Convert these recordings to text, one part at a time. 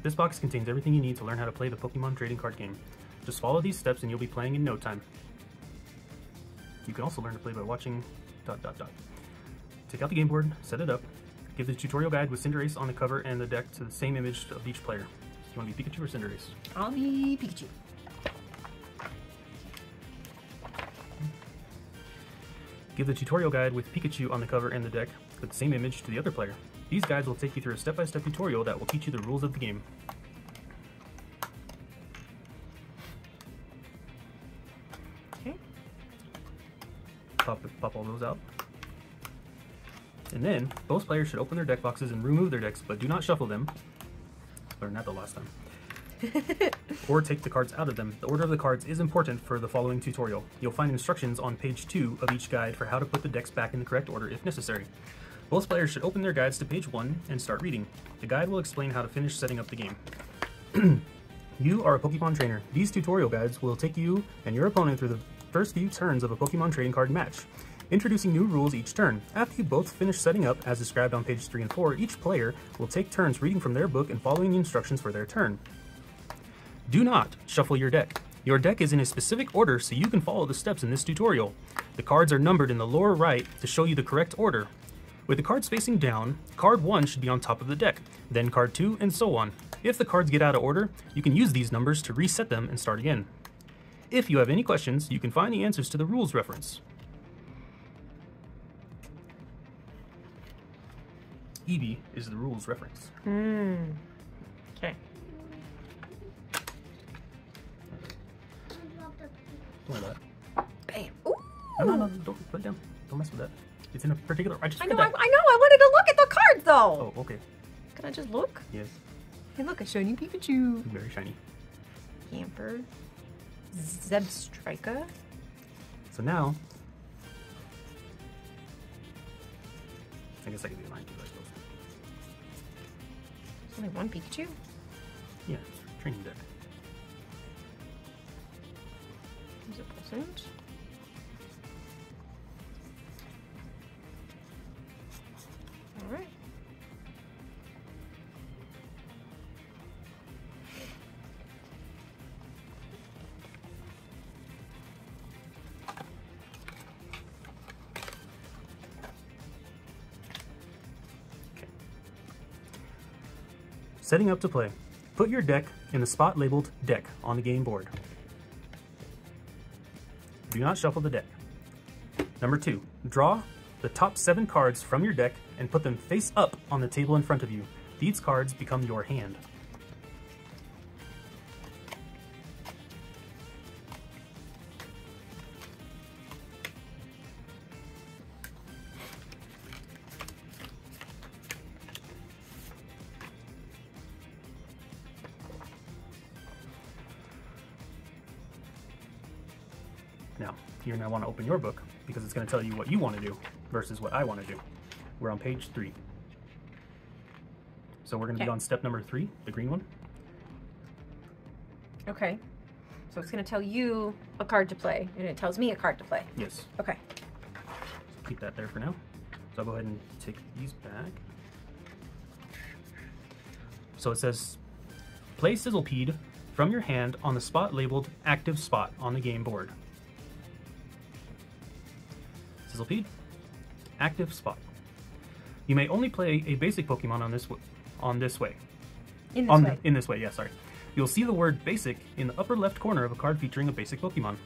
This box contains everything you need to learn how to play the Pokemon trading card game. Just follow these steps and you'll be playing in no time. You can also learn to play by watching ... Take out the game board, set it up, give the tutorial guide with Cinderace on the cover and the deck to the same image of each player. Do you want to be Pikachu or Cinderace? I'll be Pikachu. Give the tutorial guide with Pikachu on the cover and the deck with the same image to the other player. These guides will take you through a step-by-step tutorial that will teach you the rules of the game. Okay. Pop all those out. And then, both players should open their deck boxes and remove their decks, but do not shuffle them. Learned that the last time. Or take the cards out of them. The order of the cards is important for the following tutorial. You'll find instructions on page 2 of each guide for how to put the decks back in the correct order if necessary. Both players should open their guides to page 1 and start reading. The guide will explain how to finish setting up the game. You are a Pokemon trainer. These tutorial guides will take you and your opponent through the first few turns of a Pokemon trading card match, introducing new rules each turn. After you both finish setting up, as described on pages 3 and 4, each player will take turns reading from their book and following the instructions for their turn. Do not shuffle your deck. Your deck is in a specific order so you can follow the steps in this tutorial. The cards are numbered in the lower right to show you the correct order. With the cards facing down, card 1 should be on top of the deck, then card 2, and so on. If the cards get out of order, you can use these numbers to reset them and start again. If you have any questions, you can find the answers to the rules reference. Eevee is the rules reference. Okay. Don't worry about it. Bam. Ooh. No, don't put it down. Don't mess with that. It's in a particular... I know, I wanted to look at the cards though. Oh, okay. Can I just look? Yes. Hey, look, a shiny Pikachu. Very shiny. Camper. Zebstrika. So now... I guess I could do mine too, I suppose. There's only one Pikachu? Yeah, it's training deck. Is it present? Alright. Setting up to play. Put your deck in the spot labeled Deck on the game board. Do not shuffle the deck. Number 2, draw the top 7 cards from your deck and put them face up on the table in front of you. These cards become your hand. Now, you're going to want to open your book because it's going to tell you what you want to do versus what I want to do. We're on page 3. So we're going to be on step number 3, the green one. Okay. So it's going to tell you a card to play, and it tells me a card to play. Yes. Okay. So keep that there for now. So I'll go ahead and take these back. So it says, play Sizzlepede from your hand on the spot labeled Active Spot on the game board. Sizzlepede, Active Spot. You may only play a basic Pokemon on this way. In this way, yeah, sorry. You'll see the word basic in the upper left corner of a card featuring a basic Pokemon.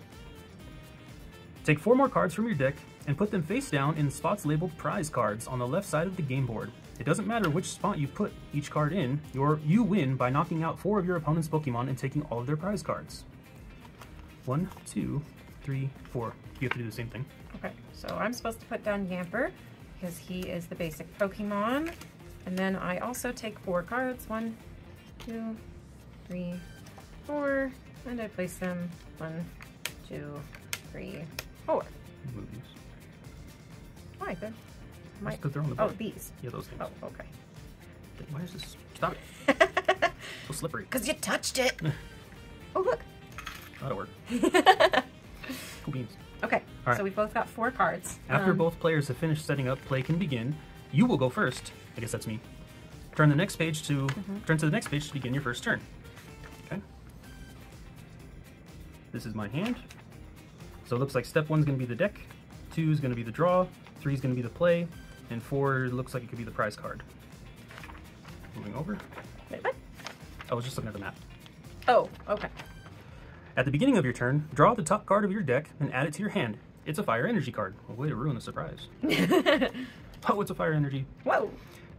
Take 4 more cards from your deck and put them face down in spots labeled prize cards on the left side of the game board. It doesn't matter which spot you put each card in, you win by knocking out 4 of your opponent's Pokemon and taking all of their prize cards. 1, 2, 3, 4. You have to do the same thing. Okay, so I'm supposed to put down Yamper because he is the basic Pokemon. And then I also take 4 cards. 1, 2, 3, 4. And I place them 1, 2, 3, 4. Move these. Why? Good. Because they're on the board. Oh, these. Yeah, those things. Oh, okay. Why is this? Stop it. So slippery. Because you touched it. Oh, look. That'll work. Cool beans. Okay, right. So we both got 4 cards. After both players have finished setting up, play can begin. You will go first. I guess that's me. turn the next page to turn to the next page to begin your first turn. Okay. This is my hand. So it looks like step 1 is going to be the deck, 2 is going to be the draw, 3 is going to be the play, and 4 looks like it could be the prize card. Moving over. Wait, what? I was just looking at the map. Oh, okay. At the beginning of your turn, draw the top card of your deck and add it to your hand. It's a fire energy card. A way to ruin the surprise. Oh, it's a fire energy. Whoa.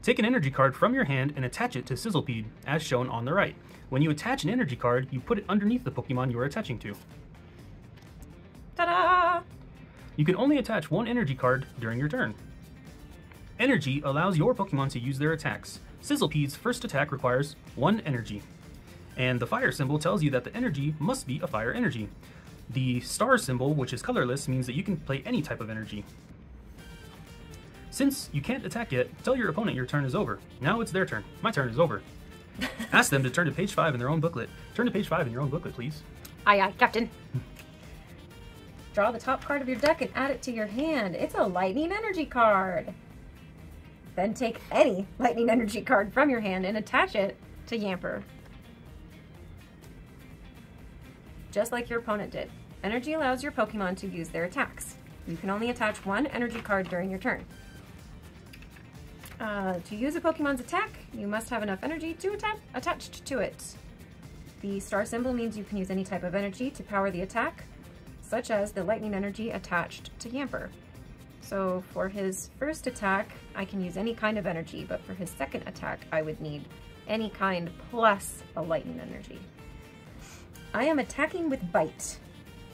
Take an energy card from your hand and attach it to Sizzlepede, as shown on the right. When you attach an energy card, you put it underneath the Pokemon you are attaching to. Ta-da! You can only attach one energy card during your turn. Energy allows your Pokemon to use their attacks. Sizzlepede's first attack requires 1 energy. And the fire symbol tells you that the energy must be a fire energy. The star symbol, which is colorless, means that you can play any type of energy. Since you can't attack yet, tell your opponent your turn is over. Now it's their turn. My turn is over. Ask them to turn to page 5 in their own booklet. Turn to page 5 in your own booklet, please. Aye, aye, Captain. Draw the top card of your deck and add it to your hand. It's a lightning energy card. Then take any lightning energy card from your hand and attach it to Yamper. Just like your opponent did. Energy allows your Pokemon to use their attacks. You can only attach 1 energy card during your turn. To use a Pokemon's attack, you must have enough energy to attached to it. The star symbol means you can use any type of energy to power the attack, such as the lightning energy attached to Yamper. So for his first attack, I can use any kind of energy, but for his second attack, I would need any kind plus a lightning energy. I am attacking with Bite.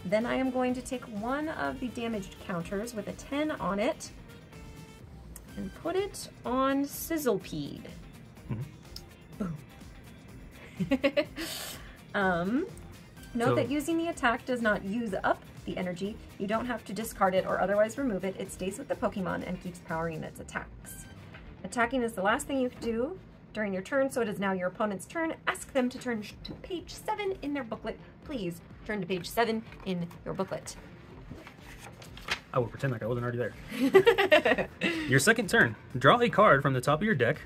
Then I am going to take one of the damaged counters with a 10 on it and put it on Sizzlepede. Boom. Note that using the attack does not use up the energy. You don't have to discard it or otherwise remove it. It stays with the Pokemon and keeps powering its attacks. Attacking is the last thing you do during your turn, so it is now your opponent's turn. Ask them to turn to page 7 in their booklet. Please turn to page 7 in your booklet. I will pretend like I wasn't already there. Your second turn. Draw a card from the top of your deck.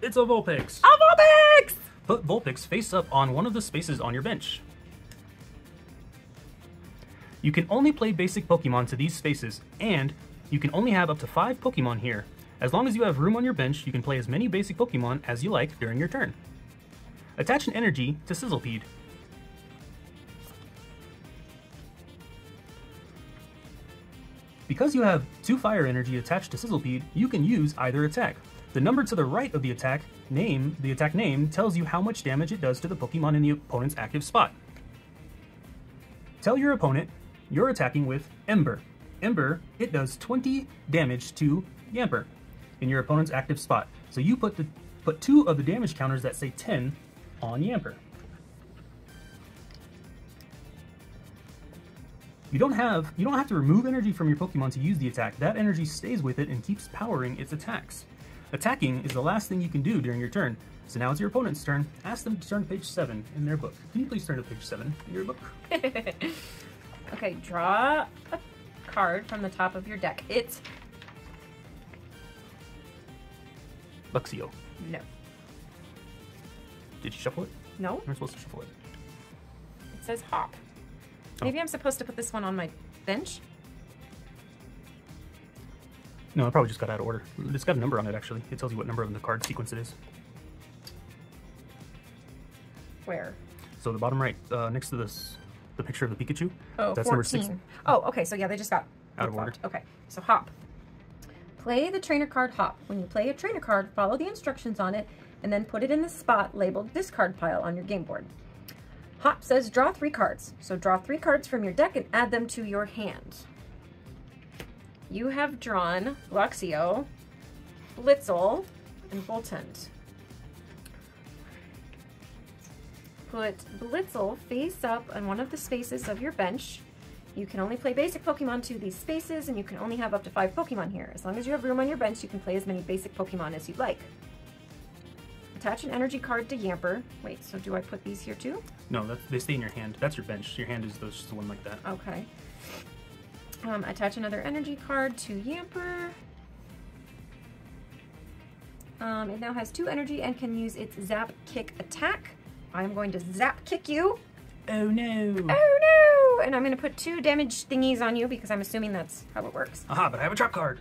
It's a Vulpix. A Vulpix! Put Vulpix face up on one of the spaces on your bench. You can only play basic Pokemon to these spaces, and you can only have up to 5 Pokemon here. As long as you have room on your bench, you can play as many basic Pokemon as you like during your turn. Attach an energy to Sizzlepede. Because you have 2 fire energy attached to Sizzlepede, you can use either attack. The number to the right of the attack name tells you how much damage it does to the Pokemon in the opponent's active spot. Tell your opponent you're attacking with Ember. Ember, it does 20 damage to Yamper in your opponent's active spot. So you put 2 of the damage counters that say 10 on Yamper. You don't have to remove energy from your Pokemon to use the attack. That energy stays with it and keeps powering its attacks. Attacking is the last thing you can do during your turn. So now it's your opponent's turn. Ask them to turn to page 7 in their book. Can you please turn to page 7 in your book? Okay, draw a card from the top of your deck. It's Luxio. No. Did you shuffle it? No. You're supposed to shuffle it. It says Hop. Maybe I'm supposed to put this one on my bench? No, it probably just got out of order. It's got a number on it, actually. It tells you what number of the card sequence it is. Where? So the bottom right, next to this, the picture of the Pikachu. Oh, that's 14. number 6. Oh, okay, so yeah, they just got Out of order. Okay, so Hop. Play the trainer card Hop. When you play a trainer card, follow the instructions on it, and then put it in the spot labeled discard pile on your game board. Hop says draw 3 cards. So draw 3 cards from your deck and add them to your hand. You have drawn Luxio, Blitzel, and Voltund. Put Blitzel face up on one of the spaces of your bench. You can only play basic Pokemon to these spaces, and you can only have up to 5 Pokemon here. As long as you have room on your bench, you can play as many basic Pokemon as you'd like. Attach an energy card to Yamper. Wait, so do I put these here too? No, they stay in your hand. That's your bench. Your hand is just the one like that. Okay. Attach another energy card to Yamper. It now has 2 energy and can use its Zap Kick attack. I'm going to Zap Kick you. Oh no! Oh no! And I'm going to put 2 damage thingies on you because I'm assuming that's how it works. Aha, but I have a trap card!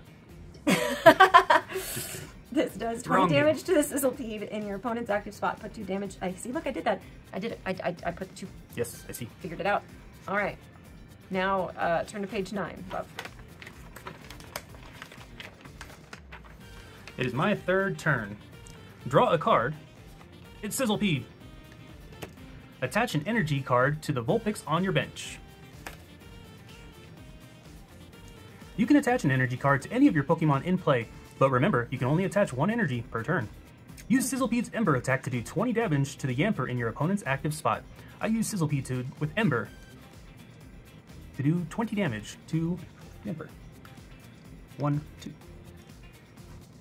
Just kidding. This does 20 damage to the Sizzlepede in your opponent's active spot. Put 2 damage. I see, look, I did that. I did it. I put the 2. Yes, I see. Figured it out. All right. Now, turn to page 9, love. It is my 3rd turn. Draw a card. It's Sizzlepede. Attach an energy card to the Vulpix on your bench. You can attach an energy card to any of your Pokemon in play, but remember, you can only attach 1 energy per turn. Use Sizzlepede's Ember attack to do 20 damage to the Yamper in your opponent's active spot. I use Sizzlepede with Ember to do 20 damage to Yamper. 1, 2.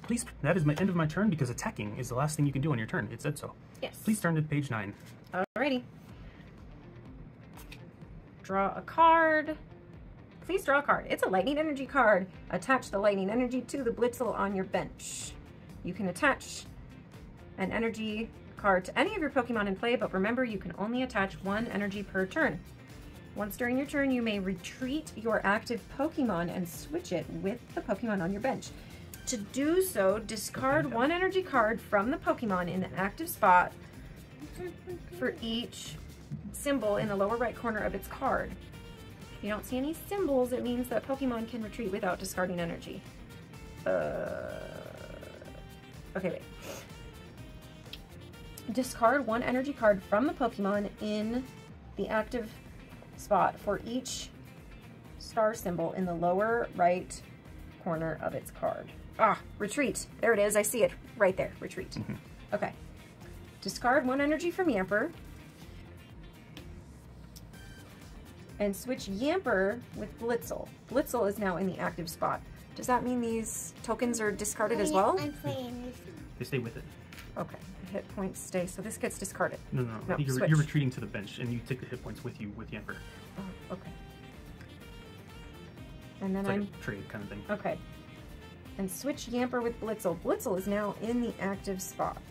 Please, that is my end of my turn because attacking is the last thing you can do on your turn. It said so. Yes. Please turn to page 9. Alrighty. Draw a card. Please draw a card. It's a lightning energy card. Attach the lightning energy to the Blitzel on your bench. You can attach an energy card to any of your Pokemon in play, but remember you can only attach 1 energy per turn. Once during your turn, you may retreat your active Pokemon and switch it with the Pokemon on your bench. To do so, discard 1 energy card from the Pokemon in the active spot for each symbol in the lower right corner of its card. If you don't see any symbols, it means that Pokemon can retreat without discarding energy. Okay, wait. Discard 1 energy card from the Pokemon in the active spot for each star symbol in the lower right corner of its card. Ah, retreat. There it is. I see it right there. Retreat. Okay. Discard 1 energy from Yamper. And switch Yamper with Blitzel. Blitzel is now in the active spot. Does that mean these tokens are discarded as well? I'm playing with you. They stay with it. Okay. Hit points stay. So this gets discarded. No. No, You're retreating to the bench, and you take the hit points with you with Yamper. Oh, okay. And then It's like a trade kind of thing. Okay. And switch Yamper with Blitzel. Blitzel is now in the active spot.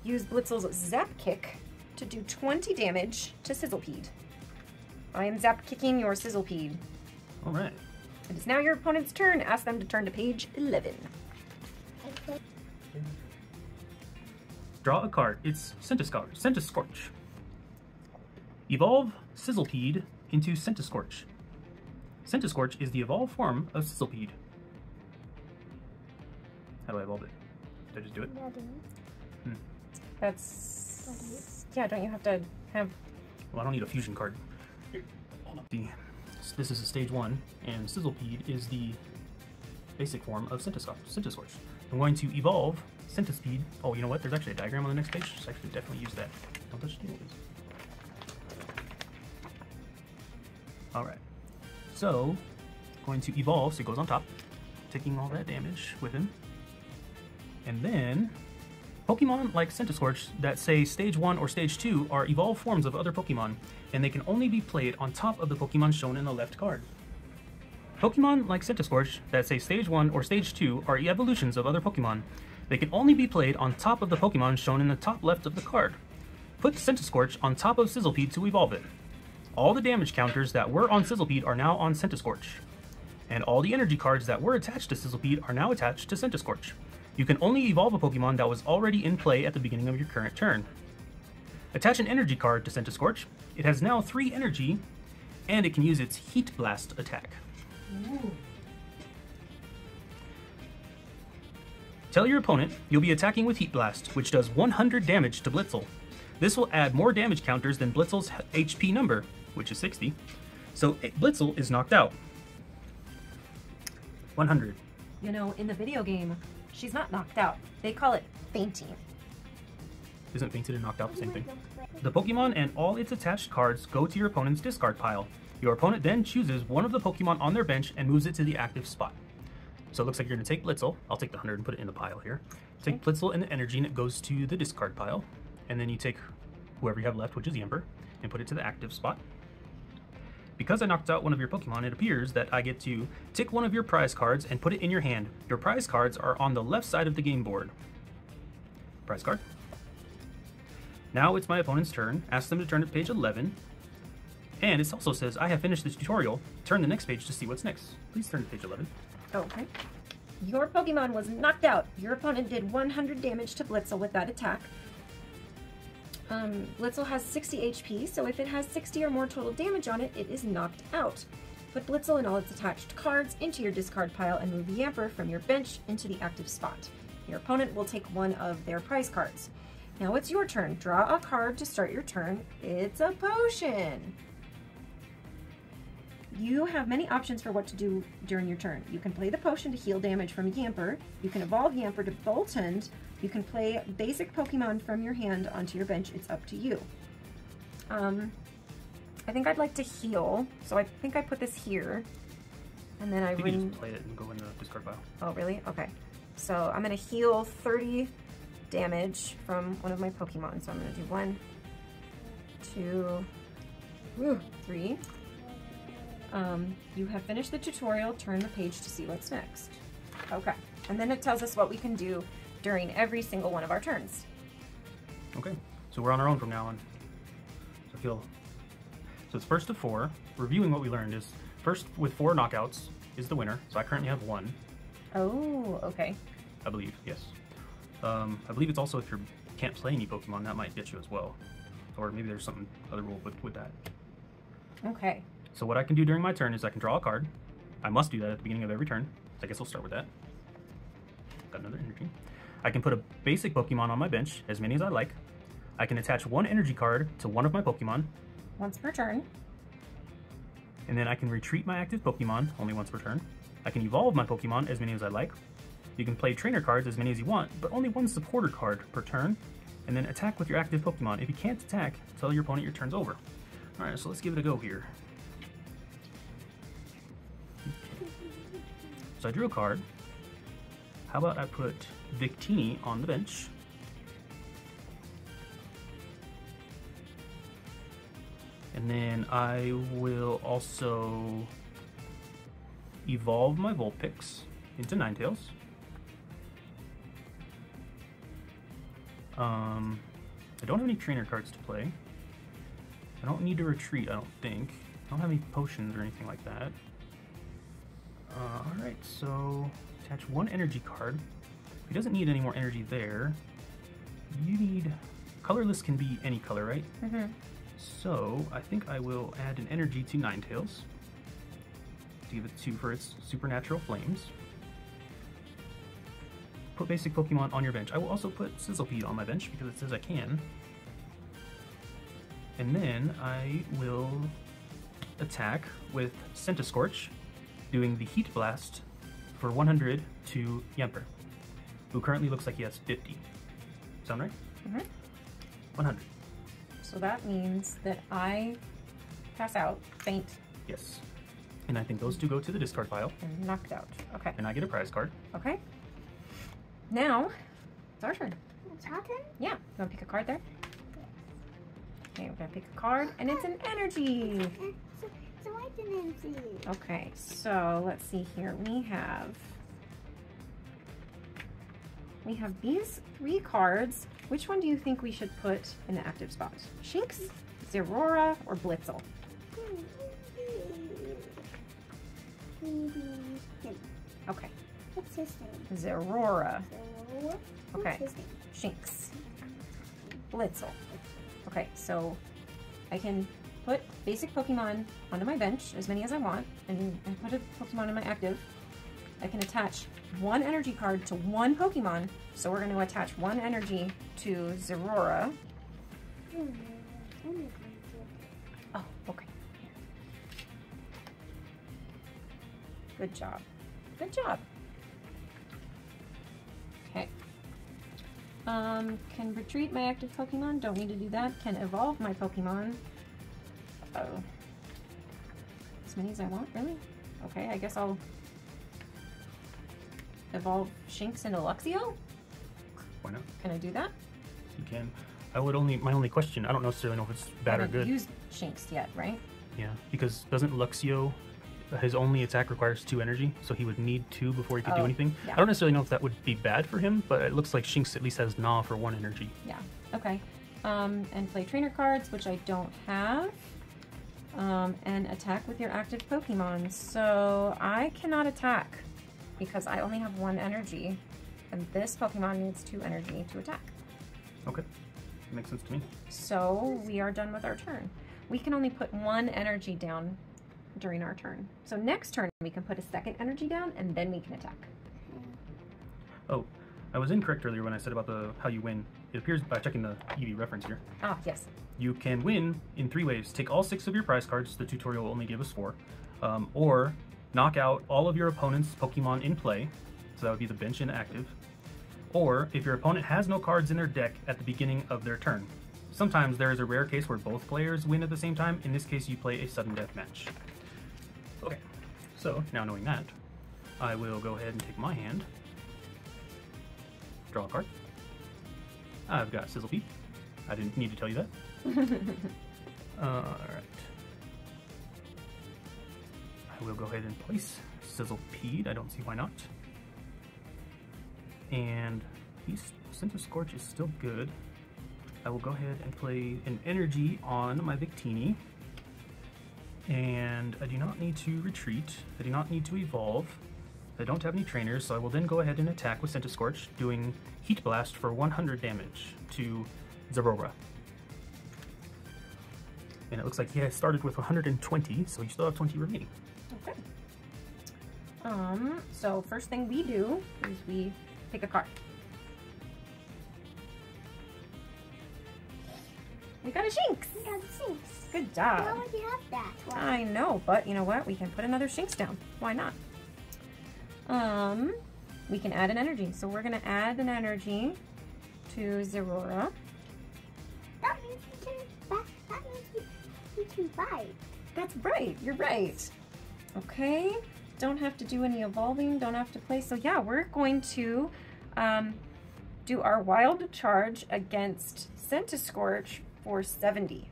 Use Blitzel's Zap Kick to do 20 damage to Sizzlepede. I am Zap Kicking your Sizzlepede. All right. It is now your opponent's turn. Ask them to turn to page 11. Draw a card. It's Centiskorch. Evolve Sizzlepede into Centiskorch. Centiskorch is the evolved form of Sizzlepede. How do I evolve it? Did I just do it? That's... Yeah, don't you have to have... Well, I don't need a fusion card. Here, hold on. This is a stage 1, and Sizzlepede is the basic form of Centiskorch. I'm going to evolve Centipede. Oh, you know what? There's actually a diagram on the next page, so I should definitely use that. Don't touch the tables. Alright. So, going to evolve, so it goes on top, taking all that damage with him. And then, Pokemon like Centiskorch that say Stage 1 or Stage 2 are evolved forms of other Pokemon, and they can only be played on top of the Pokemon shown in the left card. Pokemon like Centiskorch that say Stage 1 or Stage 2 are evolutions of other Pokemon. They can only be played on top of the Pokemon shown in the top left of the card. Put Centiskorch on top of Sizzlepede to evolve it. All the damage counters that were on Sizzlepede are now on Centiskorch. And all the energy cards that were attached to Sizzlepede are now attached to Centiskorch. You can only evolve a Pokemon that was already in play at the beginning of your current turn. Attach an energy card to Centiskorch. It has now 3 energy, and it can use its Heat Blast attack. Ooh. Tell your opponent you'll be attacking with Heat Blast, which does 100 damage to Blitzel. This will add more damage counters than Blitzel's HP number, which is 60. So Blitzel is knocked out. 100. You know, in the video game, she's not knocked out. They call it fainting. Isn't fainted and knocked out the same thing? The Pokemon and all its attached cards go to your opponent's discard pile. Your opponent then chooses one of the Pokemon on their bench and moves it to the active spot. So it looks like you're going to take Blitzel. I'll take the 100 and put it in the pile here. Take Blitzel and the energy, and it goes to the discard pile. And then you take whoever you have left, which is Yamper, and put it to the active spot. Because I knocked out one of your Pokemon, it appears that I get to tick one of your prize cards and put it in your hand. Your prize cards are on the left side of the game board. Prize card. Now it's my opponent's turn. Ask them to turn to page 11. And it also says, I have finished this tutorial. Turn the next page to see what's next. Please turn to page 11. Okay. Your Pokemon was knocked out. Your opponent did 100 damage to Blitzel with that attack. Blitzel has 60 HP, so if it has 60 or more total damage on it, it is knocked out. Put Blitzel and all its attached cards into your discard pile and move Yamper from your bench into the active spot. Your opponent will take one of their prize cards. Now it's your turn. Draw a card to start your turn. It's a potion. You have many options for what to do during your turn. You can play the potion to heal damage from Yamper. You can evolve Yamper to Boltund. You can play basic Pokemon from your hand onto your bench. It's up to you. I think I'd like to heal, so I think I put this here. And then you can just play it and go in the discard pile. Oh, really? Okay. So I'm going to heal 30 damage from one of my Pokemon. So I'm going to do 1, 2, 3. You have finished the tutorial. Turn the page to see what's next. Okay. And then it tells us what we can do during every single one of our turns. Okay. So we're on our own from now on. So it's first to 4. Reviewing what we learned is first with 4 knockouts is the winner. So I currently have 1. Oh, okay. I believe, yes. I believe it's also if you can't play any Pokemon, that might get you as well. Or maybe there's some other rule with that. Okay. So what I can do during my turn is I can draw a card. I must do that at the beginning of every turn. So I guess I'll start with that. Got another energy. I can put a basic Pokemon on my bench, as many as I like. I can attach 1 energy card to one of my Pokemon. Once per turn. And then I can retreat my active Pokemon, only once per turn. I can evolve my Pokemon as many as I like. You can play trainer cards as many as you want, but only 1 supporter card per turn. And then attack with your active Pokemon. If you can't attack, tell your opponent your turn's over. Alright, so let's give it a go here. So I drew a card. How about I put Victini on the bench? And then I will also evolve my Vulpix into Ninetales. I don't have any trainer cards to play. I don't need to retreat, I don't think. I don't have any potions or anything like that. Alright, so attach 1 energy card. He doesn't need any more energy there. You need... Colorless can be any color, right? Mm-hmm. So I think I will add an energy to Ninetales to give it 2 for its supernatural flames. Put basic Pokemon on your bench. I will also put Sizzlepede on my bench because it says I can. And then I will attack with Centiskorch, doing the Heat Blast for 100 to Yamper, who currently looks like he has 50. Sound right? Mm-hmm. 100. So that means that I pass out, faint. Yes. And I think those 2 go to the discard pile. And knocked out. Okay. And I get a prize card. Okay. Now, it's our turn. It's our turn? Yeah. You want to pick a card there? Okay, we're going to pick a card, and it's an energy. So what's an energy? Okay, so let's see here. We have these 3 cards. Which one do you think we should put in the active spot? Shinx, Zerora, or Blitzel? Okay. What's his name? Zerora. So, Okay. what's his name? Shinx. Blitzel. Okay, so I can put basic Pokemon onto my bench, as many as I want, and put a Pokemon in my active. I can attach 1 energy card to 1 Pokemon, so we're going to attach 1 energy to Zerora. Oh, okay. Good job. Good job. Okay. Can retreat my active Pokemon. Don't need to do that. Can evolve my Pokemon. Uh-oh. As many as I want, really? Okay, I guess I'll evolve Shinx into Luxio? Why not? Can I do that? You can. My only question, I don't necessarily know if it's bad or I haven't good. used Shinx yet, right? Yeah, because doesn't Luxio, his only attack requires 2 energy, so he would need 2 before he could do anything. Yeah. I don't necessarily know if that would be bad for him, but it looks like Shinx at least has Gnaw for 1 energy. Yeah, okay. And play trainer cards, which I don't have. And attack with your active Pokemon. So I cannot attack because I only have 1 energy, and this Pokemon needs 2 energy to attack. Okay, makes sense to me. So we are done with our turn. We can only put 1 energy down during our turn. So next turn we can put a 2nd energy down, and then we can attack. Oh, I was incorrect earlier when I said about how you win. It appears by checking the EV reference here. Ah, yes. You can win in 3 ways. Take all 6 of your prize cards, the tutorial will only give us 4, or knock out all of your opponent's Pokemon in play, so that would be the bench and active, or if your opponent has no cards in their deck at the beginning of their turn. Sometimes there is a rare case where both players win at the same time. In this case, you play a sudden death match. Okay, so now knowing that, I will go ahead and take my hand, draw a card. I've got Sizzlepeed. I didn't need to tell you that. Alright. I will go ahead and place Sizzlepeed. I don't see why not. And Center Scorch is still good. I will go ahead and play an energy on my Victini. And I do not need to retreat. I do not need to evolve. I don't have any trainers, so I will then go ahead and attack with Scorch, doing Heat Blast for 100 damage to Zeraora. And it looks like he has started with 120, so you still have 20 remaining. Okay. So first thing we do is we pick a card. We got a Shinx! We got Shinx. Good job. Why would you have that? Why? I know, but you know what? We can put another Shinx down. Why not? We can add an energy. So we're gonna add an energy to Zeraora. That means we can back. That means we can fight. That's right. You're right. Okay. Don't have to do any evolving. Don't have to play. So yeah, we're going to do our wild charge against Scorch for 70.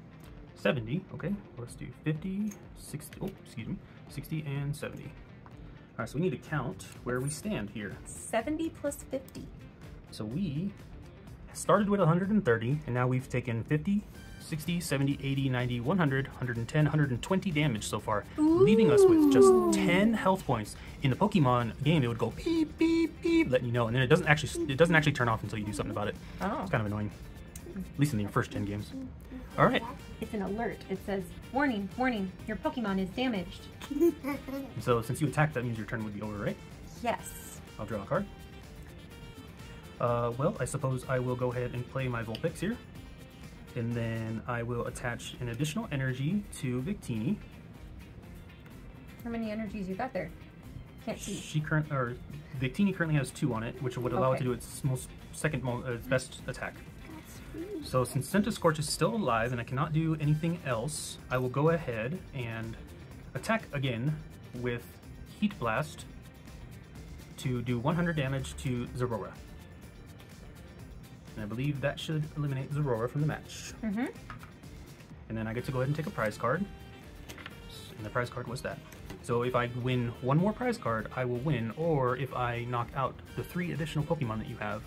70, okay. Let's do 50, 60, oh, excuse me, 60 and 70. All right, so we need to count where we stand here. 70 plus 50. So we started with 130, and now we've taken 50, 60, 70, 80, 90, 100, 110, 120 damage so far, leaving us with just 10 health points. In the Pokemon game, it would go beep, beep, beep, letting you know, and then it doesn't actually turn off until you do something about it. Oh. It's kind of annoying, at least in the first 10 games. All right. It's an alert. It says, warning, warning, your Pokemon is damaged. So since you attacked, that means your turn would be over, right? Yes. I'll draw a card. Well, I suppose I will go ahead and play my Vulpix here. And then I will attach an additional energy to Victini. How many energies you got there? Can't see. Victini currently has 2 on it, which would allow it to do its best attack. So since Scorch is still alive and I cannot do anything else, I will go ahead and attack again with Heat Blast to do 100 damage to Zeraora. And I believe that should eliminate Zeraora from the match. Mm-hmm. And then I get to go ahead and take a prize card. And the prize card was that. So if I win 1 more prize card, I will win, or if I knock out the 3 additional Pokemon that you have,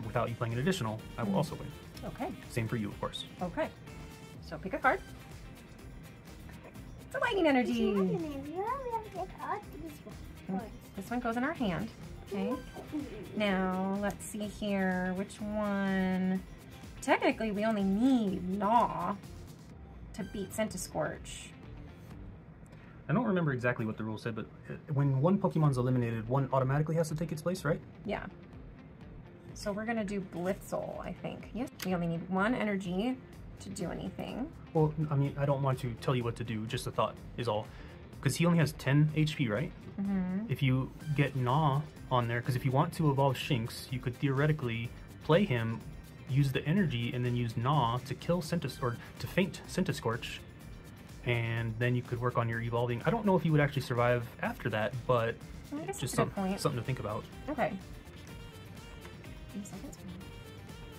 without you playing an additional, I will also win. Okay. Same for you, of course. Okay. So pick a card. It's a lightning energy. This one goes in our hand. Okay. Now, let's see here. Which one? Technically, we only need Gnaw to beat Scorch. I don't remember exactly what the rule said, but when one Pokemon's eliminated, one automatically has to take its place, right? Yeah. So we're gonna do Blitzel, I think. Yes. We only need 1 energy to do anything. Well, I mean, I don't want to tell you what to do, just a thought is all. Because he only has 10 HP, right? Mm-hmm. If you get Gnaw on there, because if you want to evolve Shinx, you could theoretically play him, use the energy, and then use Gnaw to kill or to feint Scorch, and then you could work on your evolving. I don't know if you would actually survive after that, but well, just something to think about. Okay.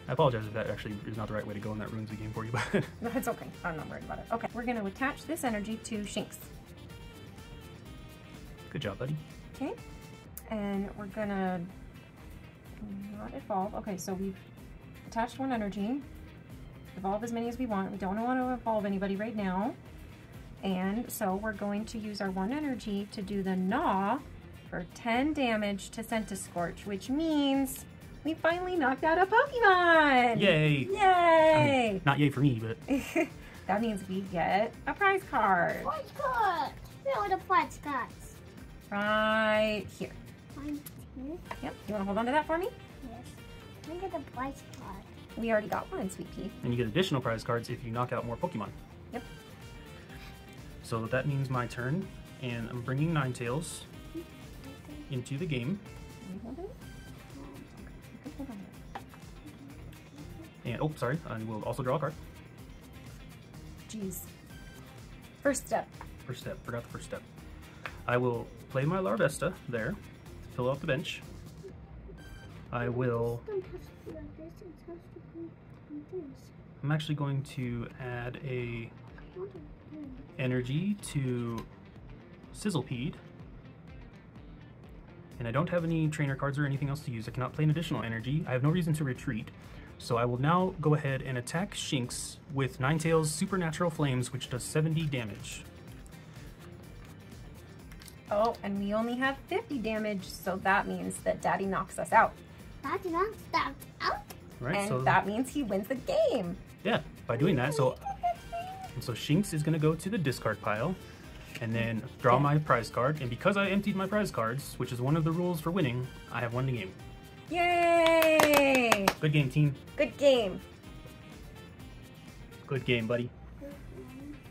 I apologize if that actually is not the right way to go in that ruins the game for you, but No, it's okay. I'm not worried about it. Okay, we're going to attach this energy to Shinx. good job, buddy. Okay, and we're going to not evolve. Okay, so we've attached one energy. Evolve as many as we want. We don't want to evolve anybody right now. And so we're going to use our one energy to do the Gnaw for 10 damage to Scentiscorch, which means we finally knocked out a Pokemon! Yay! Yay! I mean, not yay for me, but That means we get a prize card. Prize card. Where are the prize cards? Right here. Mine too. Yep. You want to hold on to that for me? Yes. I get the prize card. We already got one, Sweet Pea. and you get additional prize cards if you knock out more Pokemon. Yep. So that means my turn, and I'm bringing Ninetales into the game. Can you hold it? You can hold on to it. And oh, sorry, I will also draw a card. Jeez. First step. First step, forgot the first step. I will play my Larvesta there to fill out the bench. I will. Don't have to be like this. It has to be like this. I'm actually going to add a Not like this. energy to Sizzlepede. And I don't have any trainer cards or anything else to use. I cannot play an additional energy. I have no reason to retreat. So I will now go ahead and attack Shinx with Ninetales Supernatural Flames, which does 70 damage. Oh, and we only have 50 damage, so that means that Daddy knocks us out. That not start out. Right? And so that means he wins the game. yeah, by doing that, so Shinx is going to go to the discard pile and then draw my prize card. And because I emptied my prize cards, which is one of the rules for winning, I have won the game. Yay! Good game, team. Good game. Good game, buddy.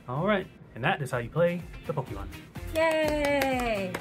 All right, and that is how you play the Pokemon. Yay!